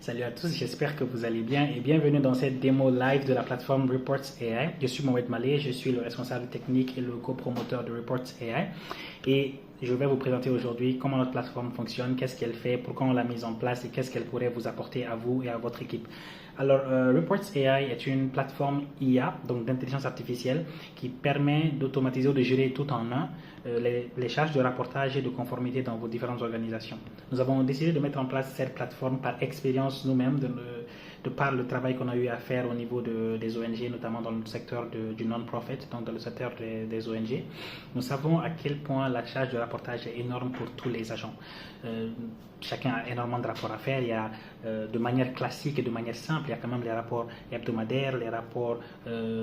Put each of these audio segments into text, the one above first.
Salut à tous, j'espère que vous allez bien et bienvenue dans cette démo live de la plateforme Reports AI. Je suis Mohamed Malé, je suis le responsable technique et le copromoteur de Reports AI et je vais vous présenter aujourd'hui comment notre plateforme fonctionne, qu'est-ce qu'elle fait, pourquoi on l'a mise en place et qu'est-ce qu'elle pourrait vous apporter à vous et à votre équipe. Alors, Reports AI est une plateforme IA, donc d'intelligence artificielle, qui permet d'automatiser ou de gérer tout en un les charges de rapportage et de conformité dans vos différentes organisations. Nous avons décidé de mettre en place cette plateforme par expérience nous-mêmes, de par le travail qu'on a eu à faire au niveau des ONG, notamment dans le secteur du non-profit, donc dans le secteur des ONG. Nous savons à quel point la charge de rapportage est énorme pour tous les agents. Chacun a énormément de rapports à faire. Il y a de manière classique et de manière simple, il y a quand même les rapports hebdomadaires, les rapports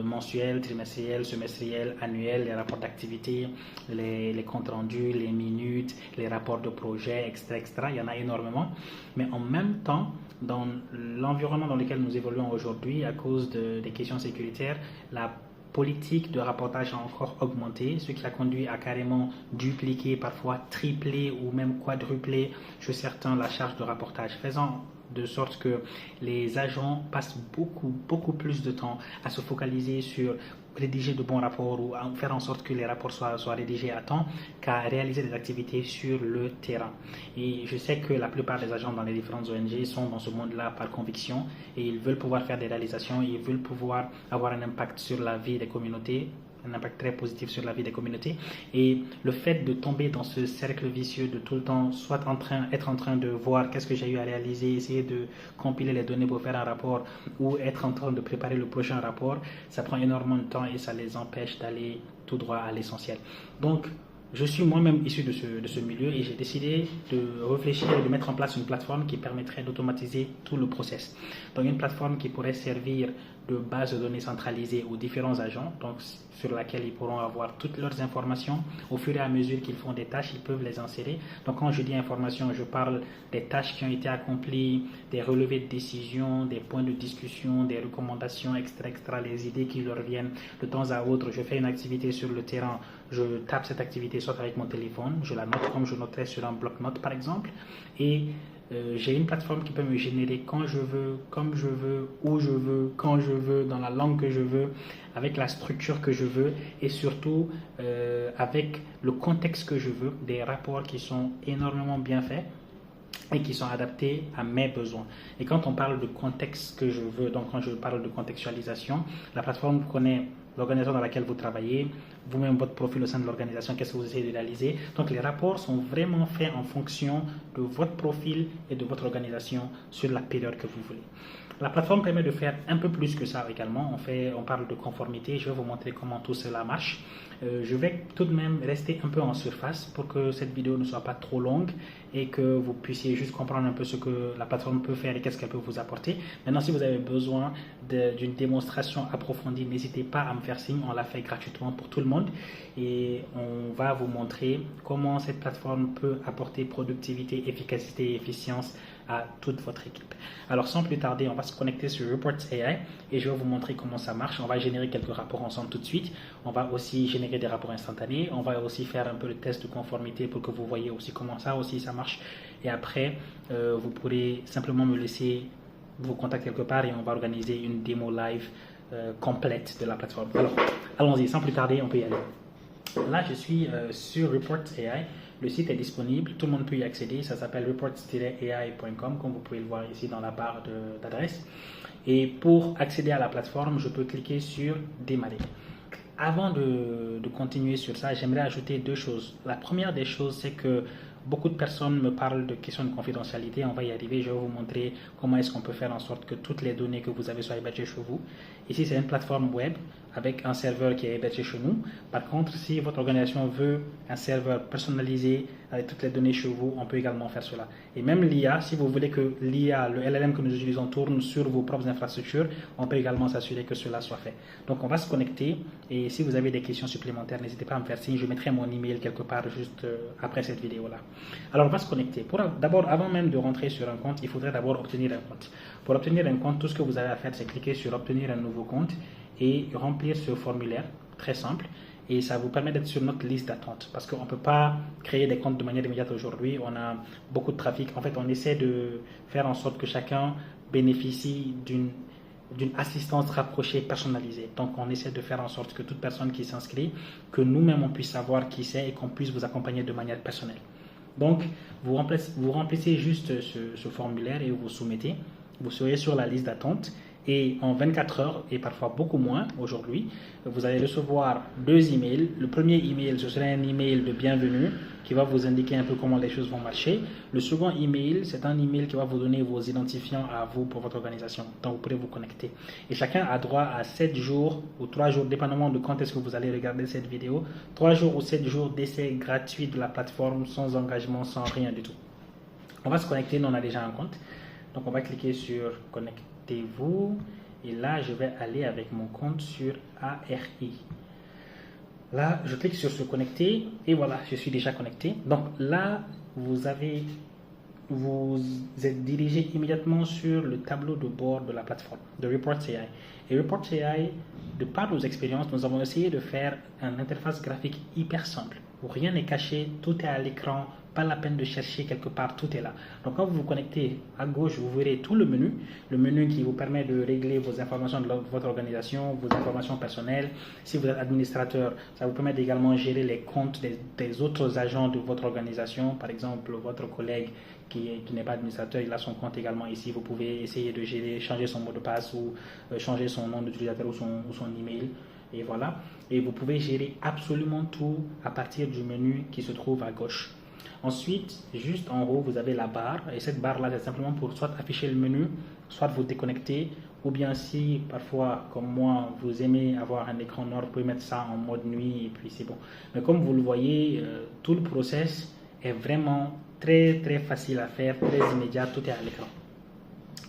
mensuels, trimestriels, semestriels, annuels, les rapports d'activité, les comptes rendus, les minutes, les rapports de projet, etc., etc. Il y en a énormément. Mais en même temps, dans l'environnement dans lequel nous évoluons aujourd'hui, à cause des questions sécuritaires, la politique de rapportage a encore augmenté, ce qui a conduit à carrément dupliquer, parfois tripler ou même quadrupler chez certains la charge de rapportage, faisant de sorte que les agents passent beaucoup plus de temps à se focaliser sur rédiger de bons rapports ou à faire en sorte que les rapports soient rédigés à temps qu'à réaliser des activités sur le terrain. Et je sais que la plupart des agents dans les différentes ONG sont dans ce monde-là par conviction et ils veulent pouvoir faire des réalisations, ils veulent pouvoir avoir un impact sur la vie des communautés, un impact très positif sur la vie des communautés. Et le fait de tomber dans ce cercle vicieux de tout le temps soit être en train de voir qu'est-ce que j'ai eu à réaliser, essayer de compiler les données pour faire un rapport ou être en train de préparer le prochain rapport, ça prend énormément de temps et ça les empêche d'aller tout droit à l'essentiel. Donc je suis moi-même issu de ce milieu et j'ai décidé de réfléchir et de mettre en place une plateforme qui permettrait d'automatiser tout le process. Donc une plateforme qui pourrait servir de base de données centralisée aux différents agents, donc sur laquelle ils pourront avoir toutes leurs informations. Au fur et à mesure qu'ils font des tâches, ils peuvent les insérer. Donc quand je dis information, je parle des tâches qui ont été accomplies, des relevés de décision, des points de discussion, des recommandations, etc., les idées qui leur viennent de temps à autre. Je fais une activité sur le terrain, je tape cette activité soit avec mon téléphone, je la note comme je noterais sur un bloc-notes par exemple, et j'ai une plateforme qui peut me générer quand je veux, comme je veux, où je veux, quand je veux, dans la langue que je veux, avec la structure que je veux et surtout avec le contexte que je veux, des rapports qui sont énormément bien faits et qui sont adaptés à mes besoins. Et quand on parle de contexte que je veux, donc quand je parle de contextualisation, la plateforme connaît l'organisation dans laquelle vous travaillez, vous-même votre profil au sein de l'organisation, qu'est-ce que vous essayez de réaliser. Donc les rapports sont vraiment faits en fonction de votre profil et de votre organisation sur la période que vous voulez. La plateforme permet de faire un peu plus que ça également. On parle de conformité, je vais vous montrer comment tout cela marche. Je vais tout de même rester un peu en surface pour que cette vidéo ne soit pas trop longue et que vous puissiez juste comprendre un peu ce que la plateforme peut faire et qu'est-ce qu'elle peut vous apporter. Maintenant, si vous avez besoin d'une démonstration approfondie, n'hésitez pas à me faire signe, on la fait gratuitement pour tout le monde et on va vous montrer comment cette plateforme peut apporter productivité, efficacité et efficience à toute votre équipe. Alors sans plus tarder, on va se connecter sur Reports AI et je vais vous montrer comment ça marche. On va générer quelques rapports ensemble tout de suite. On va aussi générer des rapports instantanés. On va aussi faire un peu le test de conformité pour que vous voyez aussi comment ça marche. Et après, vous pourrez simplement me laisser vos contacts quelque part et on va organiser une démo live complète de la plateforme. Alors, allons-y, sans plus tarder, on peut y aller. Là, je suis sur Reports AI. Le site est disponible, tout le monde peut y accéder, ça s'appelle reports-ai.com comme vous pouvez le voir ici dans la barre d'adresse. Et pour accéder à la plateforme, je peux cliquer sur démarrer. Avant de continuer sur ça, j'aimerais ajouter deux choses. La première des choses, c'est que beaucoup de personnes me parlent de questions de confidentialité. On va y arriver. Je vais vous montrer comment est-ce qu'on peut faire en sorte que toutes les données que vous avez soient hébergées chez vous. Ici, c'est une plateforme web avec un serveur qui est hébergé chez nous. Par contre, si votre organisation veut un serveur personnalisé avec toutes les données chez vous, on peut également faire cela. Et même l'IA, si vous voulez que l'IA, le LLM que nous utilisons tourne sur vos propres infrastructures, on peut également s'assurer que cela soit fait. Donc, on va se connecter et si vous avez des questions supplémentaires, n'hésitez pas à me faire signe. Je mettrai mon email quelque part juste après cette vidéo-là. Alors, on va se connecter. D'abord, avant même de rentrer sur un compte, il faudrait d'abord obtenir un compte. Pour obtenir un compte, tout ce que vous avez à faire, c'est cliquer sur obtenir un nouveau compte et remplir ce formulaire très simple. et ça vous permet d'être sur notre liste d'attente parce qu'on ne peut pas créer des comptes de manière immédiate aujourd'hui. On a beaucoup de trafic. En fait, on essaie de faire en sorte que chacun bénéficie d'une assistance rapprochée personnalisée. Donc, on essaie de faire en sorte que toute personne qui s'inscrit, que nous-mêmes, on puisse savoir qui c'est et qu'on puisse vous accompagner de manière personnelle. Donc, vous remplissez juste ce formulaire et vous soumettez. Vous serez sur la liste d'attente et en 24 heures, et parfois beaucoup moins aujourd'hui, vous allez recevoir 2 emails. Le premier email, ce sera un email de bienvenue qui va vous indiquer un peu comment les choses vont marcher. Le second email, c'est un email qui va vous donner vos identifiants à vous pour votre organisation. Donc, vous pourrez vous connecter. Et chacun a droit à 7 jours ou 3 jours, dépendamment de quand est-ce que vous allez regarder cette vidéo, 3 jours ou 7 jours d'essai gratuit de la plateforme sans engagement, sans rien du tout. On va se connecter, nous on a déjà un compte. Donc, on va cliquer sur Connectez-vous. Et là, je vais aller avec mon compte sur ARI. Là, je clique sur se connecter et voilà, je suis déjà connecté. Donc là, vous êtes dirigé immédiatement sur le tableau de bord de la plateforme de Reports AI. Et Reports AI, de par nos expériences, nous avons essayé de faire une interface graphique hyper simple, où rien n'est caché, tout est à l'écran, pas la peine de chercher quelque part, tout est là. Donc quand vous vous connectez à gauche, vous verrez tout le menu qui vous permet de régler vos informations de votre organisation, vos informations personnelles. Si vous êtes administrateur, ça vous permet également de gérer les comptes des autres agents de votre organisation. Par exemple, votre collègue qui n'est pas administrateur, il a son compte également ici. Vous pouvez essayer de gérer, changer son mot de passe ou changer son nom d'utilisateur ou son email. Et voilà. Et vous pouvez gérer absolument tout à partir du menu qui se trouve à gauche. Ensuite, juste en haut, vous avez la barre. Et cette barre-là, c'est simplement pour soit afficher le menu, soit vous déconnecter. Ou bien si, parfois, comme moi, vous aimez avoir un écran noir, vous pouvez mettre ça en mode nuit et puis c'est bon. Mais comme vous le voyez, tout le process est vraiment très, très facile à faire, très immédiat, tout est à l'écran.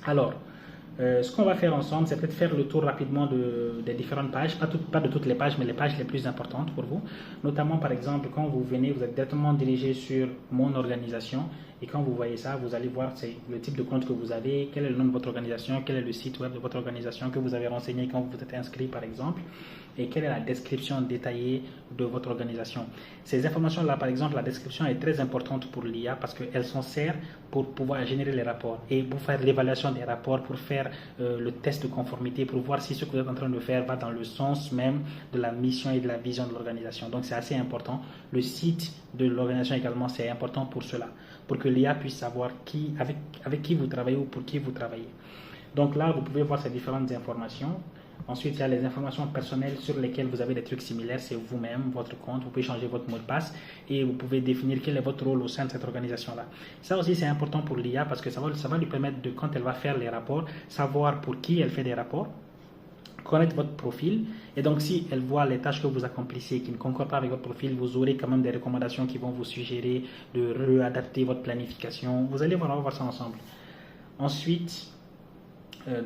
Alors, ce qu'on va faire ensemble, c'est peut-être faire le tour rapidement des différentes pages, pas de toutes les pages, mais les pages les plus importantes pour vous. Notamment, par exemple, quand vous venez, vous êtes directement dirigé sur mon organisation. Et quand vous voyez ça, vous allez voir le type de compte que vous avez, quel est le nom de votre organisation, quel est le site web de votre organisation que vous avez renseigné quand vous êtes inscrit, par exemple, et quelle est la description détaillée de votre organisation. Ces informations-là, par exemple, la description est très importante pour l'IA parce qu'elle s'en sert pour pouvoir générer les rapports et pour faire l'évaluation des rapports, pour faire le test de conformité, pour voir si ce que vous êtes en train de faire va dans le sens même de la mission et de la vision de l'organisation. Donc, c'est assez important. Le site de l'organisation également, c'est important pour cela, pour que l'IA puisse savoir avec qui vous travaillez ou pour qui vous travaillez. Donc là, vous pouvez voir ces différentes informations. Ensuite, il y a les informations personnelles sur lesquelles vous avez des trucs similaires. C'est vous-même, votre compte. Vous pouvez changer votre mot de passe et vous pouvez définir quel est votre rôle au sein de cette organisation-là. Ça aussi, c'est important pour l'IA parce que ça va lui permettre de, quand elle va faire les rapports, savoir pour qui elle fait des rapports, connaître votre profil. Et donc, si elle voit les tâches que vous accomplissez qui ne concordent pas avec votre profil, vous aurez quand même des recommandations qui vont vous suggérer de réadapter votre planification. Vous allez voir, on va voir ça ensemble. Ensuite,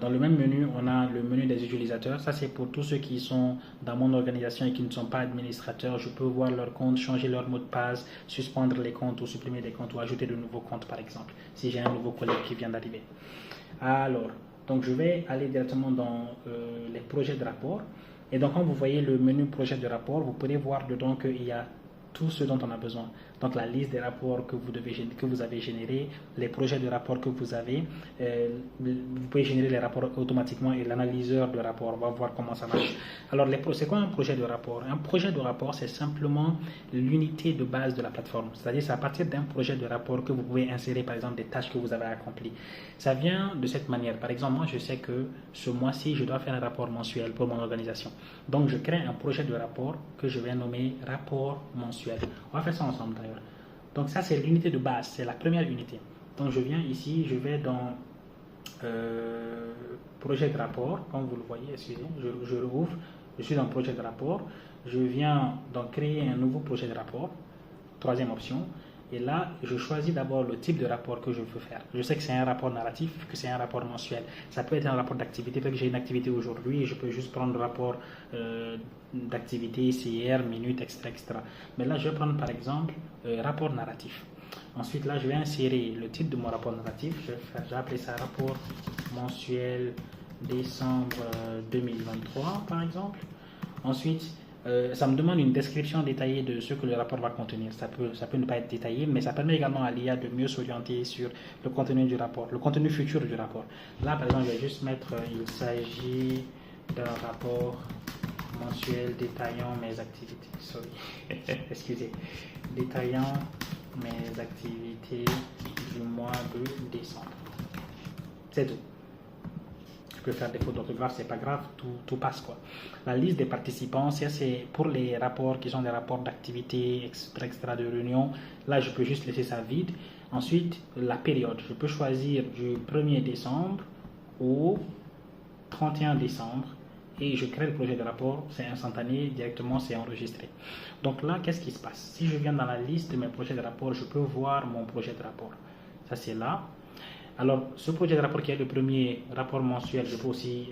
dans le même menu, on a le menu des utilisateurs. Ça, c'est pour tous ceux qui sont dans mon organisation et qui ne sont pas administrateurs. Je peux voir leur compte, changer leur mot de passe, suspendre les comptes ou supprimer des comptes ou ajouter de nouveaux comptes, par exemple, si j'ai un nouveau collègue qui vient d'arriver. Alors, donc je vais aller directement dans les projets de rapport. Et donc, quand vous voyez le menu projet de rapport, vous pourrez voir dedans qu'il y a tout ce dont on a besoin. Donc la liste des rapports que vous avez générés, les projets de rapports que vous avez, vous pouvez générer les rapports automatiquement et l'analyseur de rapport va voir comment ça marche. Alors c'est quoi un projet de rapport? Un projet de rapport, c'est simplement l'unité de base de la plateforme. C'est-à-dire c'est à partir d'un projet de rapport que vous pouvez insérer par exemple des tâches que vous avez accomplies. Ça vient de cette manière. Par exemple, moi je sais que ce mois-ci je dois faire un rapport mensuel pour mon organisation. Donc je crée un projet de rapport que je vais nommer rapport mensuel. On va faire ça ensemble d'ailleurs. Donc ça c'est l'unité de base, c'est la première unité. Donc je viens ici, je vais dans projet de rapport, comme vous le voyez, excusez, je rouvre, je suis dans projet de rapport, je viens donc créer un nouveau projet de rapport, troisième option, et là je choisis d'abord le type de rapport que je veux faire. Je sais que c'est un rapport narratif, que c'est un rapport mensuel. Ça peut être un rapport d'activité, peut-être que j'ai une activité aujourd'hui et je peux juste prendre le rapport d'activité, CR, minutes, etc., etc. Mais là je vais prendre par exemple rapport narratif. Ensuite là je vais insérer le titre de mon rapport narratif, je vais appeler ça rapport mensuel décembre 2023 par exemple. Ensuite Ça me demande une description détaillée de ce que le rapport va contenir. Ça peut ne pas être détaillé, mais ça permet également à l'IA de mieux s'orienter sur le contenu du rapport, le contenu futur du rapport. Là, par exemple, je vais juste mettre il s'agit d'un rapport mensuel détaillant mes activités. Sorry, excusez. Détaillant mes activités du mois de décembre. C'est tout. Je peux faire des fautes d'orthographe, c'est pas grave, tout passe quoi. La liste des participants, c'est pour les rapports qui sont des rapports d'activité, extra de réunion. Là, je peux juste laisser ça vide. Ensuite, la période. Je peux choisir du 1er décembre au 31 décembre et je crée le projet de rapport. C'est instantané, directement, c'est enregistré. Donc là, qu'est-ce qui se passe? Si je viens dans la liste de mes projets de rapport, je peux voir mon projet de rapport. Ça, c'est là. Alors, ce projet de rapport qui est le premier rapport mensuel, je peux aussi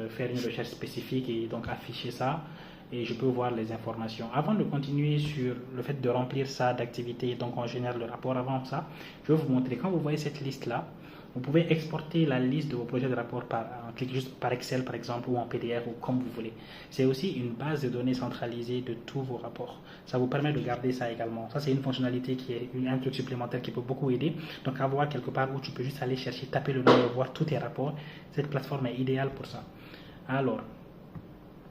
faire une recherche spécifique et donc afficher ça et je peux voir les informations. Avant de continuer sur le fait de remplir ça d'activités, donc on génère le rapport avant ça, je vais vous montrer. Quand vous voyez cette liste-là, vous pouvez exporter la liste de vos projets de rapport en cliquant juste par Excel par exemple ou en PDF ou comme vous voulez. C'est aussi une base de données centralisée de tous vos rapports. Ça vous permet de garder ça également. Ça c'est une fonctionnalité qui est un truc supplémentaire qui peut beaucoup aider. Donc avoir quelque part où tu peux juste aller chercher, taper le nom et voir tous tes rapports. Cette plateforme est idéale pour ça. Alors,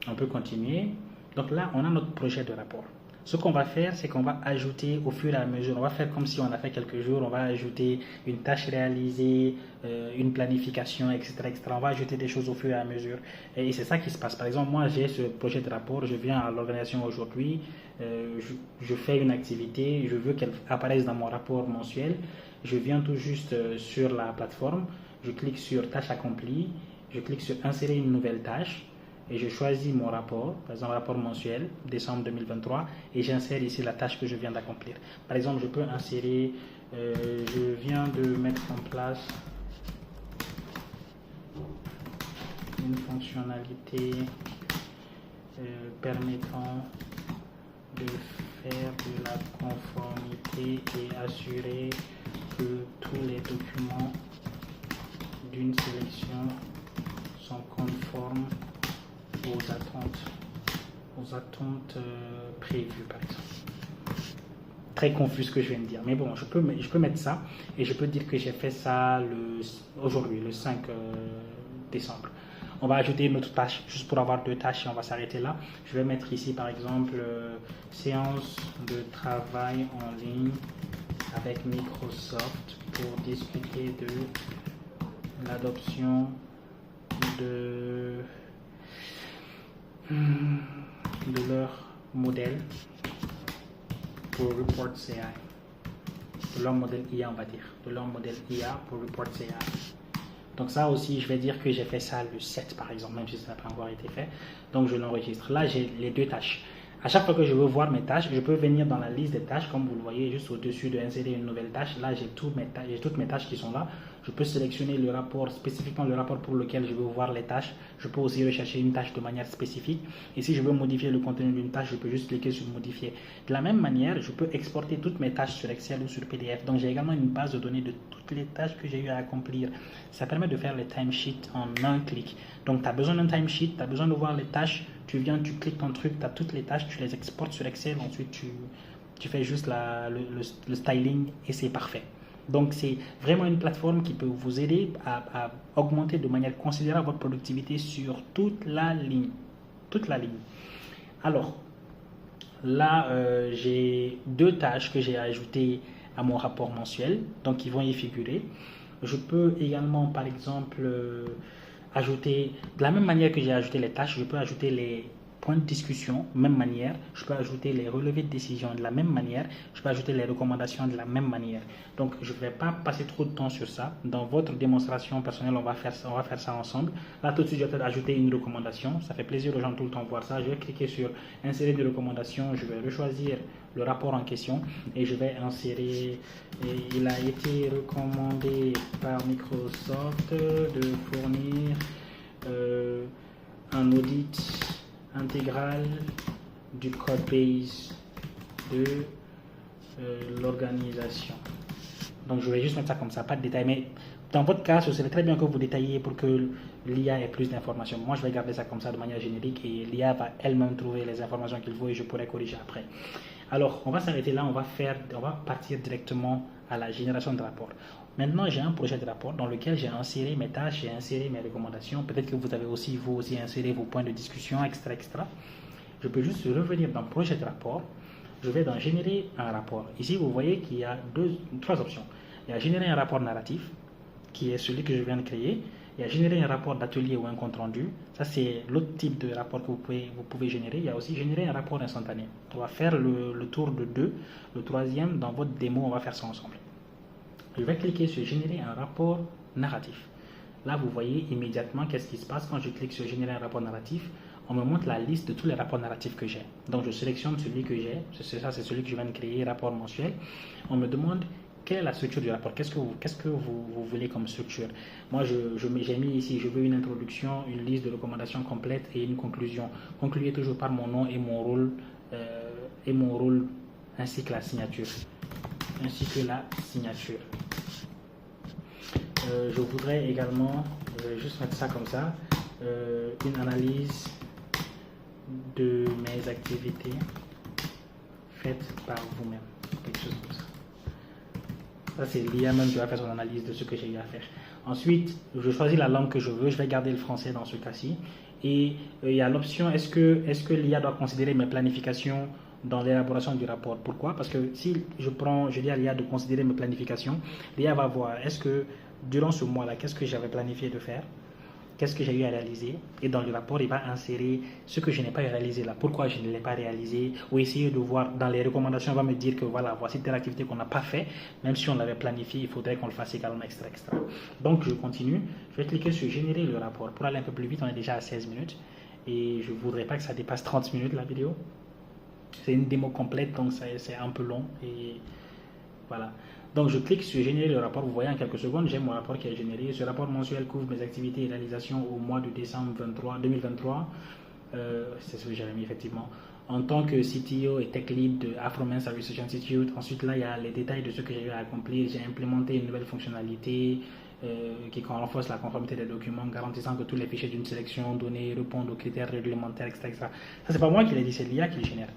on peut continuer. Donc là, on a notre projet de rapport. Ce qu'on va faire, c'est qu'on va ajouter au fur et à mesure, on va faire comme si on a fait quelques jours, on va ajouter une tâche réalisée, une planification, etc., etc. On va ajouter des choses au fur et à mesure. Et c'est ça qui se passe. Par exemple, moi, j'ai ce projet de rapport, je viens à l'organisation aujourd'hui, je fais une activité, je veux qu'elle apparaisse dans mon rapport mensuel. Je viens tout juste sur la plateforme, je clique sur tâche accomplie, je clique sur insérer une nouvelle tâche. Et je choisis mon rapport, par exemple rapport mensuel, décembre 2023, et j'insère ici la tâche que je viens d'accomplir. Par exemple, je peux insérer, je viens de mettre en place une fonctionnalité permettant de faire de la conformité et assurer que tous les documents d'une sélection sont conformes aux attentes prévues par exemple. Très confus ce que je viens de dire, mais bon, je peux mettre ça et je peux dire que j'ai fait ça aujourd'hui, le 5 décembre. On va ajouter une autre tâche juste pour avoir deux tâches et on va s'arrêter là. Je vais mettre ici par exemple séance de travail en ligne avec Microsoft pour discuter de l'adoption de leur modèle pour Reports AI, de leur modèle IA on va dire, de leur modèle IA pour Reports AI. Donc ça aussi, je vais dire que j'ai fait ça le 7 par exemple, même si ça n'a pas encore été fait. Donc je l'enregistre. Là, j'ai les deux tâches. À chaque fois que je veux voir mes tâches, je peux venir dans la liste des tâches, comme vous le voyez, juste au-dessus de insérer une nouvelle tâche. Là, j'ai toutes mes tâches qui sont là. Je peux sélectionner le rapport, spécifiquement le rapport pour lequel je veux voir les tâches. Je peux aussi rechercher une tâche de manière spécifique. Et si je veux modifier le contenu d'une tâche, je peux juste cliquer sur modifier. De la même manière, je peux exporter toutes mes tâches sur Excel ou sur PDF. Donc, j'ai également une base de données de toutes les tâches que j'ai eu à accomplir. Ça permet de faire les timesheets en un clic. Donc, tu as besoin d'un timesheet, tu as besoin de voir les tâches. Tu viens, tu cliques ton truc, tu as toutes les tâches, tu les exportes sur Excel. Ensuite, tu fais juste le styling et c'est parfait. Donc, c'est vraiment une plateforme qui peut vous aider à augmenter de manière considérable votre productivité sur toute la ligne. Toute la ligne. Alors, là, j'ai deux tâches que j'ai ajoutées à mon rapport mensuel, donc qui vont y figurer. Je peux également, par exemple, ajouter, de la même manière que j'ai ajouté les tâches, je peux ajouter les points de discussion, même manière. Je peux ajouter les relevés de décision de la même manière. Je peux ajouter les recommandations de la même manière. Donc, je ne vais pas passer trop de temps sur ça. Dans votre démonstration personnelle, on va faire ça ensemble. Là, tout de suite, je vais peut-être ajouter une recommandation. Ça fait plaisir aux gens tout le temps de voir ça. Je vais cliquer sur insérer des recommandations. Je vais rechoisir le rapport en question et je vais insérer. Et il a été recommandé par Microsoft de fournir un audit intégral du code base de l'organisation. Donc je vais juste mettre ça comme ça, pas de détails, mais dans votre cas, ce serait très bien que vous détailliez pour que l'IA ait plus d'informations. Moi, je vais garder ça comme ça de manière générique et l'IA va elle-même trouver les informations qu'il faut et je pourrai corriger après. Alors, on va s'arrêter là, on va partir directement à la génération de rapports. Maintenant, j'ai un projet de rapport dans lequel j'ai inséré mes tâches, j'ai inséré mes recommandations. Peut-être que vous avez aussi, vous aussi, inséré vos points de discussion, extra, extra. Je peux juste revenir dans le projet de rapport. Je vais dans générer un rapport. Ici, vous voyez qu'il y a trois options. Il y a générer un rapport narratif, qui est celui que je viens de créer. Il y a générer un rapport d'atelier ou un compte rendu. Ça, c'est l'autre type de rapport que vous pouvez générer. Il y a aussi générer un rapport instantané. On va faire le tour de deux. Le troisième, dans votre démo, on va faire ça ensemble. Je vais cliquer sur générer un rapport narratif. Là, vous voyez immédiatement qu'est-ce qui se passe quand je clique sur générer un rapport narratif. On me montre la liste de tous les rapports narratifs que j'ai. Donc, je sélectionne celui que j'ai. Ça, c'est celui que je viens de créer, rapport mensuel. On me demande quelle est la structure du rapport. Qu'est-ce que vous voulez comme structure? Moi, j'ai mis ici, je veux une introduction, une liste de recommandations complète et une conclusion. Concluez toujours par mon nom et mon rôle ainsi que la signature. Je voudrais également, je vais juste mettre ça comme ça, une analyse de mes activités faites par vous-même, quelque chose comme ça. Ça, c'est l'IA même qui va faire son analyse de ce que j'ai eu à faire. Ensuite, je choisis la langue que je veux, je vais garder le français dans ce cas-ci. Et il y a l'option, est-ce que l'IA doit considérer mes planifications dans l'élaboration du rapport? Pourquoi? Parce que si je dis à l'IA de considérer mes planifications, l'IA va voir, est-ce que durant ce mois-là, qu'est-ce que j'avais planifié de faire? Qu'est-ce que j'ai eu à réaliser? Et dans le rapport, il va insérer ce que je n'ai pas réalisé là. Pourquoi je ne l'ai pas réalisé? Ou essayer de voir dans les recommandations, il va me dire que voilà, voici telle activité qu'on n'a pas fait. Même si on l'avait planifié, il faudrait qu'on le fasse également extra. Donc, je continue. Je vais cliquer sur générer le rapport. Pour aller un peu plus vite, on est déjà à 16 minutes. Et je ne voudrais pas que ça dépasse 30 minutes la vidéo. C'est une démo complète, donc c'est un peu long. Et voilà. Donc je clique sur générer le rapport. Vous voyez en quelques secondes, j'ai mon rapport qui est généré. Ce rapport mensuel couvre mes activités et réalisations au mois de décembre 2023. C'est ce que j'avais mis effectivement. En tant que CTO et Tech Lead de Afroman Service Research Institute. Ensuite là, il y a les détails de ce que j'ai eu à accomplir. J'ai implémenté une nouvelle fonctionnalité qui renforce la conformité des documents, garantissant que tous les fichiers d'une sélection donnée répondent aux critères réglementaires, etc. Ça, c'est pas moi qui l'ai dit, c'est l'IA qui le génère.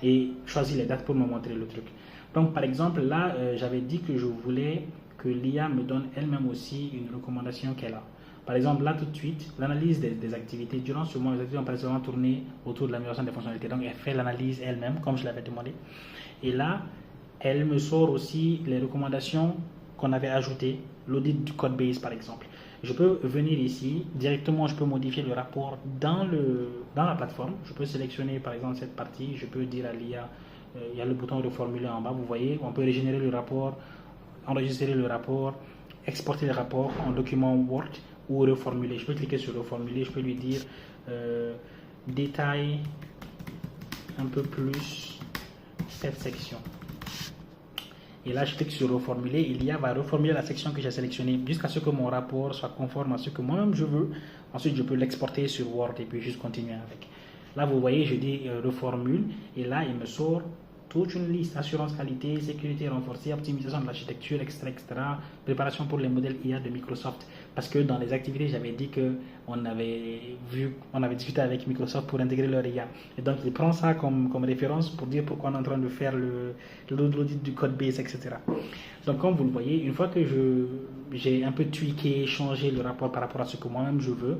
Et choisis les dates pour me montrer le truc. Donc, par exemple, là, j'avais dit que je voulais que l'IA me donne elle-même aussi une recommandation qu'elle a. Par exemple, là, tout de suite, l'analyse des activités. Durant ce mois, les activités ont principalement tourné autour de l'amélioration des fonctionnalités. Donc, elle fait l'analyse elle-même, comme je l'avais demandé. Et là, elle me sort aussi les recommandations qu'on avait ajoutées, l'audit du code base, par exemple. Je peux venir ici, directement, je peux modifier le rapport dans la plateforme. Je peux sélectionner, par exemple, cette partie. Je peux dire à l'IA, il y a le bouton reformuler en bas, vous voyez, on peut régénérer le rapport, enregistrer le rapport, exporter le rapport en document Word ou reformuler. Je peux cliquer sur reformuler, je peux lui dire détaille un peu plus cette section. Et là, je clique sur reformuler, et l'IA va reformuler la section que j'ai sélectionnée jusqu'à ce que mon rapport soit conforme à ce que moi-même je veux. Ensuite, je peux l'exporter sur Word et puis juste continuer avec. Là, vous voyez, je dis reformule, et là, il me sort toute une liste: assurance qualité, sécurité renforcée, optimisation de l'architecture, etc., préparation pour les modèles IA de Microsoft. Parce que dans les activités, j'avais dit qu'on avait discuté avec Microsoft pour intégrer leur IA. Et donc, il prend ça comme référence pour dire pourquoi on est en train de faire l'audit du code base, etc. Donc, comme vous le voyez, une fois que j'ai un peu tweaké, changé le rapport par rapport à ce que moi-même je veux,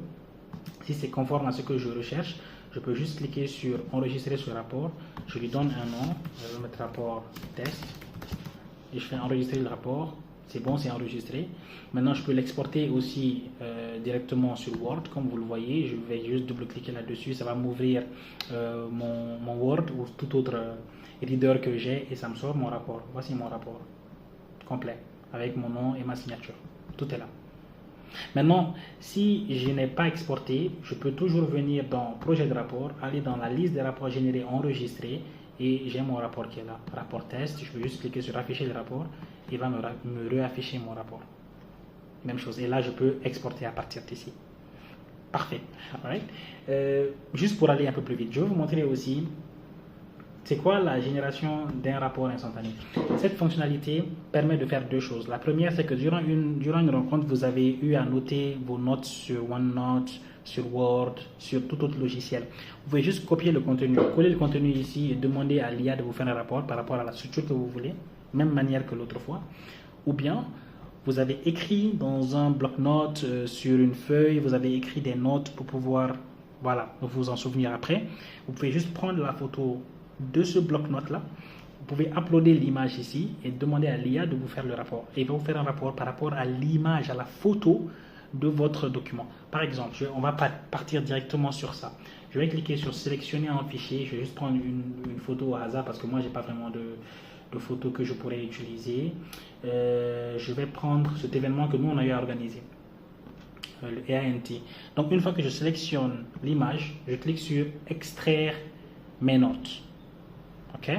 si c'est conforme à ce que je recherche, je peux juste cliquer sur enregistrer ce rapport. Je lui donne un nom. Je vais mettre rapport test. Et je fais enregistrer le rapport. C'est bon, c'est enregistré. Maintenant, je peux l'exporter aussi directement sur Word. Comme vous le voyez, je vais juste double-cliquer là-dessus. Ça va m'ouvrir mon Word ou tout autre reader que j'ai et ça me sort mon rapport. Voici mon rapport complet avec mon nom et ma signature. Tout est là. Maintenant, si je n'ai pas exporté, je peux toujours venir dans projet de rapport, aller dans la liste des rapports générés, enregistrés, et j'ai mon rapport qui est là, rapport test. Je peux juste cliquer sur afficher le rapport, il va me réafficher mon rapport. Même chose, et là je peux exporter à partir d'ici. Parfait. Alright. Juste pour aller un peu plus vite, je vais vous montrer aussi C'est quoi la génération d'un rapport instantané? Cette fonctionnalité permet de faire deux choses. La première, c'est que durant une rencontre, vous avez eu à noter vos notes sur OneNote, sur Word, sur tout autre logiciel. Vous pouvez juste copier le contenu, coller le contenu ici et demander à l'IA de vous faire un rapport par rapport à la structure que vous voulez, même manière que l'autre fois. Ou bien, vous avez écrit dans un bloc-notes, sur une feuille, vous avez écrit des notes pour pouvoir vous en souvenir après. Vous pouvez juste prendre la photo de ce bloc-notes là. Vous pouvez uploader l'image ici et demander à l'IA de vous faire le rapport. Et il va vous faire un rapport par rapport à l'image, à la photo de votre document. Par exemple, on va partir directement sur ça. Je vais cliquer sur sélectionner un fichier. Je vais juste prendre une photo au hasard parce que moi, je n'ai pas vraiment de photos que je pourrais utiliser. Je vais prendre cet événement que nous, on a eu à organiser. Le AINT. Donc, une fois que je sélectionne l'image, je clique sur extraire mes notes. OK?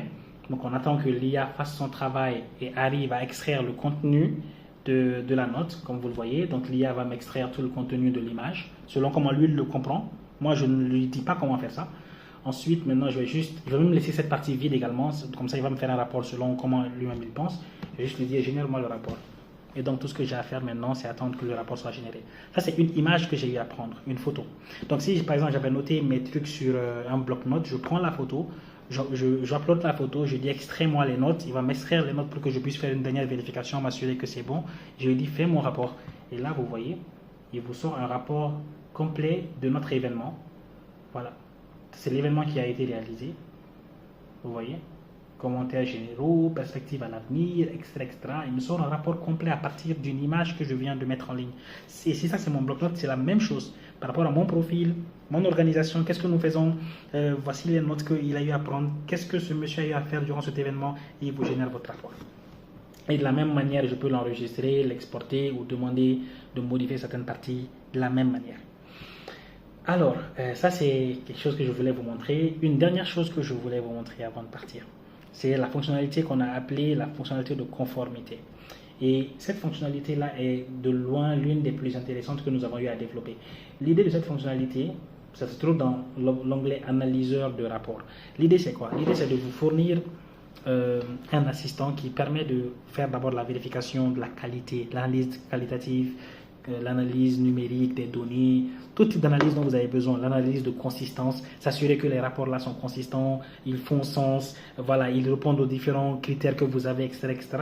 Donc, on attend que l'IA fasse son travail et arrive à extraire le contenu de la note, comme vous le voyez. Donc, l'IA va m'extraire tout le contenu de l'image, selon comment lui le comprend. Moi, je ne lui dis pas comment faire ça. Ensuite, maintenant, je vais même laisser cette partie vide également. Comme ça, il va me faire un rapport selon comment lui-même il pense. Je vais juste lui dire, génère-moi le rapport. Et donc, tout ce que j'ai à faire maintenant, c'est attendre que le rapport soit généré. Ça, c'est une image que j'ai eu à prendre, une photo. Donc, si, par exemple, j'avais noté mes trucs sur un bloc-notes, je prends la photo, j'upload la photo, je dis extrais-moi les notes, il va m'extraire les notes pour que je puisse faire une dernière vérification, m'assurer que c'est bon. Je lui dis fais mon rapport. Et là, vous voyez, il vous sort un rapport complet de notre événement. Voilà. C'est l'événement qui a été réalisé. Vous voyez, commentaires généraux, perspectives à l'avenir, etc. Il me sort un rapport complet à partir d'une image que je viens de mettre en ligne. Et si ça, c'est mon bloc-notes, c'est la même chose par rapport à mon profil, mon organisation, qu'est-ce que nous faisons, voici les notes qu'il a eu à prendre, qu'est-ce que ce monsieur a eu à faire durant cet événement, et il vous génère votre rapport. Et de la même manière, je peux l'enregistrer, l'exporter ou demander de modifier certaines parties de la même manière. Alors, ça c'est quelque chose que je voulais vous montrer. Une dernière chose que je voulais vous montrer avant de partir, c'est la fonctionnalité qu'on a appelée la fonctionnalité de conformité. Et cette fonctionnalité-là est de loin l'une des plus intéressantes que nous avons eu à développer. L'idée de cette fonctionnalité, ça se trouve dans l'onglet analyseur de rapport. L'idée c'est quoi? L'idée c'est de vous fournir un assistant qui permet de faire d'abord la vérification de la qualité, l'analyse qualitative, l'analyse numérique des données, tout type d'analyse dont vous avez besoin, l'analyse de consistance, s'assurer que les rapports là sont consistants, ils font sens, voilà, ils répondent aux différents critères que vous avez, etc., etc.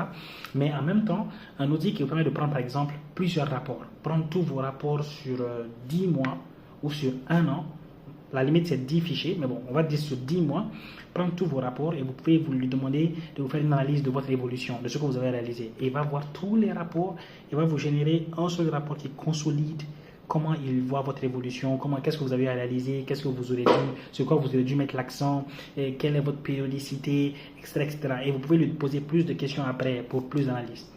Mais en même temps, un outil qui vous permet de prendre par exemple plusieurs rapports, prendre tous vos rapports sur 10 mois ou sur un an. La limite, c'est 10 fichiers, mais bon, on va dire sur 10 mois, prendre tous vos rapports et vous pouvez lui demander de vous faire une analyse de votre évolution, de ce que vous avez réalisé. Et il va voir tous les rapports, il va vous générer un seul rapport qui consolide comment il voit votre évolution, qu'est-ce que vous avez réalisé, qu'est-ce que vous aurez dû, sur quoi vous aurez dû mettre l'accent, quelle est votre périodicité, etc., etc. Et vous pouvez lui poser plus de questions après pour plus d'analyse.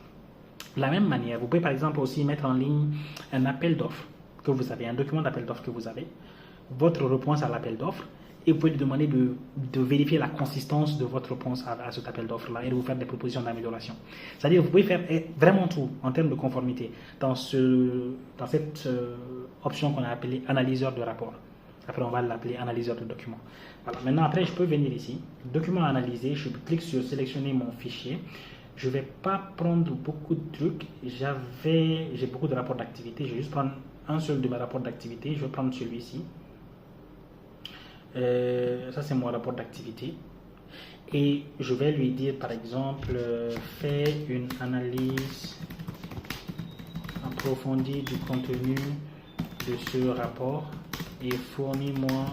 De la même manière, vous pouvez par exemple aussi mettre en ligne un appel d'offres que vous avez, un document d'appel d'offres que vous avez, votre réponse à l'appel d'offres, et vous pouvez lui demander de vérifier la consistance de votre réponse à cet appel d'offres-là et de vous faire des propositions d'amélioration. C'est-à-dire que vous pouvez faire vraiment tout en termes de conformité dans cette option qu'on a appelée analyseur de rapport. Après, on va l'appeler analyseur de documents. Voilà. Maintenant, après, je peux venir ici, document analysé, je clique sur sélectionner mon fichier. Je ne vais pas prendre beaucoup de trucs. J'ai beaucoup de rapports d'activité. Je vais juste prendre un seul de mes rapports d'activité. Je vais prendre celui-ci. Ça c'est mon rapport d'activité et je vais lui dire par exemple fais une analyse approfondie du contenu de ce rapport et fournis-moi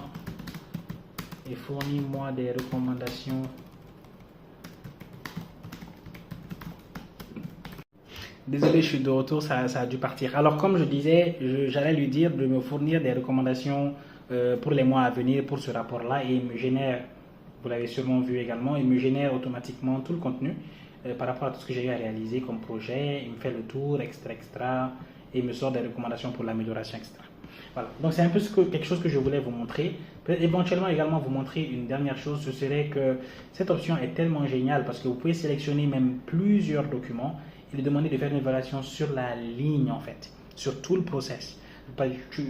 des recommandations. Désolé, je suis de retour, ça a dû partir. Alors comme je disais, j'allais lui dire de me fournir des recommandations pour les mois à venir pour ce rapport-là et il me génère, vous l'avez sûrement vu également, il me génère automatiquement tout le contenu par rapport à tout ce que j'ai eu à réaliser comme projet, il me fait le tour, extra, et il me sort des recommandations pour l'amélioration, etc. Voilà, donc c'est un peu quelque chose que je voulais vous montrer. Éventuellement également vous montrer une dernière chose, ce serait que cette option est tellement géniale parce que vous pouvez sélectionner même plusieurs documents et lui demander de faire une évaluation sur la ligne en fait, sur tout le process.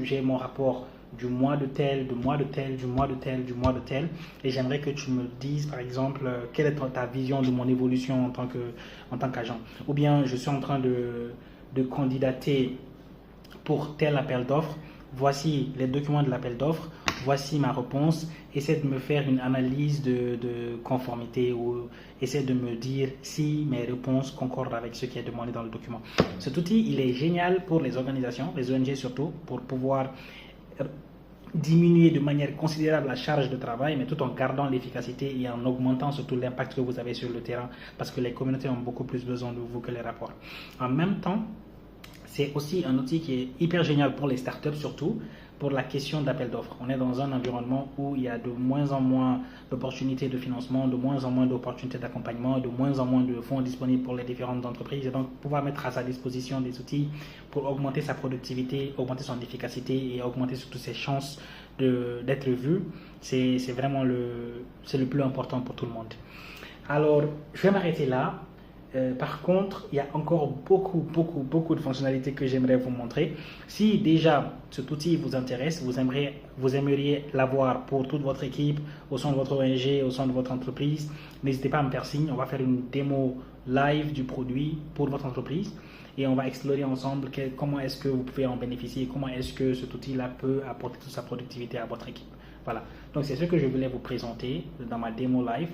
J'ai mon rapport du mois de tel, du mois de tel, du mois de tel, du mois de tel. Et j'aimerais que tu me dises, par exemple, quelle est ta vision de mon évolution en tant qu'agent. Ou bien, je suis en train de candidater pour tel appel d'offres. Voici les documents de l'appel d'offres. Voici ma réponse. Essaie de me faire une analyse de conformité ou essaie de me dire si mes réponses concordent avec ce qui est demandé dans le document. Cet outil, il est génial pour les organisations, les ONG surtout, pour pouvoir diminuer de manière considérable la charge de travail, mais tout en gardant l'efficacité et en augmentant surtout l'impact que vous avez sur le terrain, parce que les communautés ont beaucoup plus besoin de vous que les rapports. En même temps, c'est aussi un outil qui est hyper génial pour les startups, surtout pour la question d'appel d'offres. On est dans un environnement où il y a de moins en moins d'opportunités de financement, de moins en moins d'opportunités d'accompagnement, de moins en moins de fonds disponibles pour les différentes entreprises. Et donc, pouvoir mettre à sa disposition des outils pour augmenter sa productivité, augmenter son efficacité et augmenter surtout ses chances d'être vu, c'est vraiment le plus important pour tout le monde. Alors, je vais m'arrêter là. Par contre, il y a encore beaucoup de fonctionnalités que j'aimerais vous montrer. Si déjà cet outil vous intéresse, vous aimeriez l'avoir pour toute votre équipe, au sein de votre ONG, au sein de votre entreprise, n'hésitez pas à me faire signe. On va faire une démo live du produit pour votre entreprise et on va explorer ensemble comment est-ce que vous pouvez en bénéficier, comment est-ce que cet outil-là peut apporter toute sa productivité à votre équipe. Voilà, donc c'est ce que je voulais vous présenter dans ma démo live.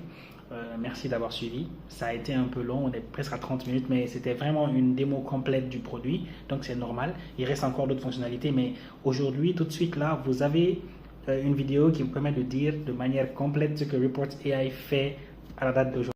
Merci d'avoir suivi. Ça a été un peu long, on est presque à 30 minutes, mais c'était vraiment une démo complète du produit, donc c'est normal. Il reste encore d'autres fonctionnalités, mais aujourd'hui, tout de suite là, vous avez une vidéo qui vous permet de dire de manière complète ce que Reports AI fait à la date d'aujourd'hui.